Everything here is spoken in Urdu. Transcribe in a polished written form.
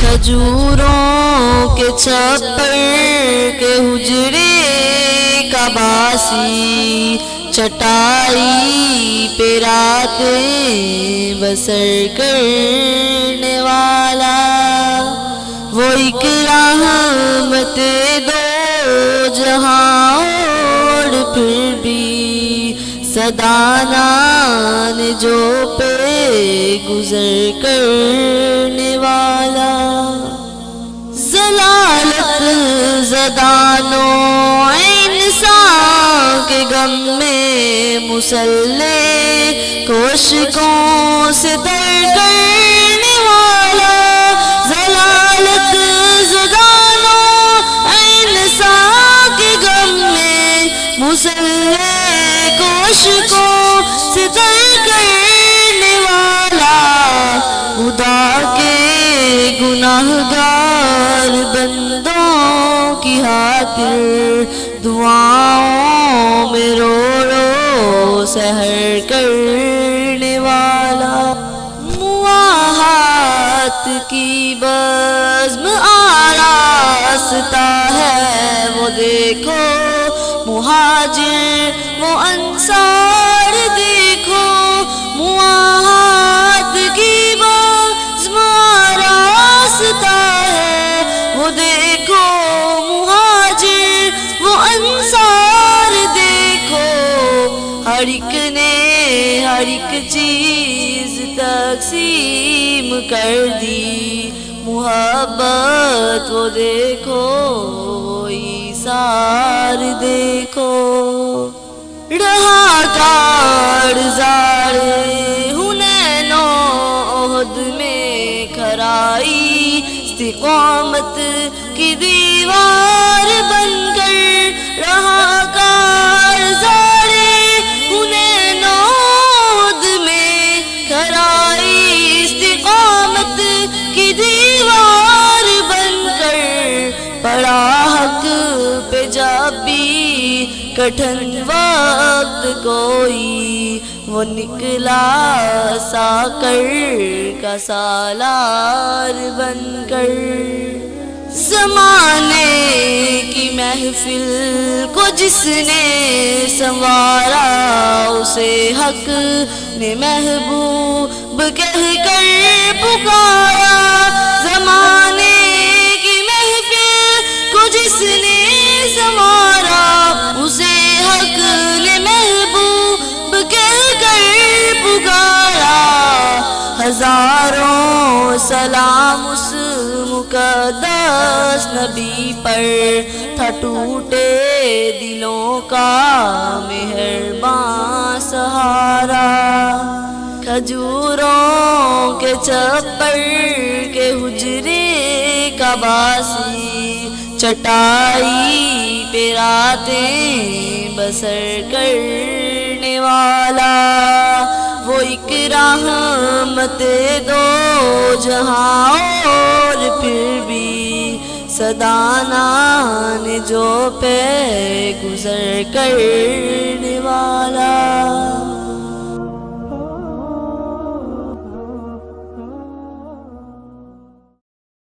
کھجوروں کے چھپر کے حجرے کا باسی، چٹائی پہ راتیں بسر کرنے والا، وہ ایک رحمت دو جہاں اور پھر بھی صدانان جو پہ گزر کرنے والا، ضلالت زدانوں انسان کے غم میں مسلح کوشکوں سے تر کرنے والا، ضلالت زدانوں انسان کے غم میں مسلح کوشکوں سے تر کرنے والا، خدا کے گناہگار بندوں کی خاطر دعاؤں میں رو رو سحر کرنے والا، مواہات کی بزم آراستہ ہے وہ دیکھو، مہاجر وہ انصار دیکھو، مواہات کی بزم آراستہ ہے وہ دیکھو، مہاجر وہ انصار دیکھو، ہر ایک نے ہر ایک چیز تقسیم کر دی، محبت وہ دیکھو وہ ایثار دیکھو، رہا کارزار حنین و احد میں کھرائی، استقامت کی دیوار بن کر رہا کارزار حنین و احد میں کھرائی، استقامت کی دیوار بن کر پڑا حق پہ جب بھی کٹھن وقت کوئی، وہ نکلا ساکر کا سالار بن کر، زمانے کی محفل کو جس نے سنوارا، اسے حق نے محبوب کہہ کر پکارا، زمانے کی محفل کو جس نے سنوارا، اسے حق نے محبوب کہہ کر پکارا، ہزاروں سلام اس مقدس نبی پر، تھا ٹوٹے دلوں کا مہرباں سہارا، کھجوروں کے چھپر کے حجرے کا باسی، چٹائی پہ راتیں بسر کرنے والا، وہ ایک رحمت دو جہاں اور پھر بھی صدانان جو پہ گزر کرنے والا۔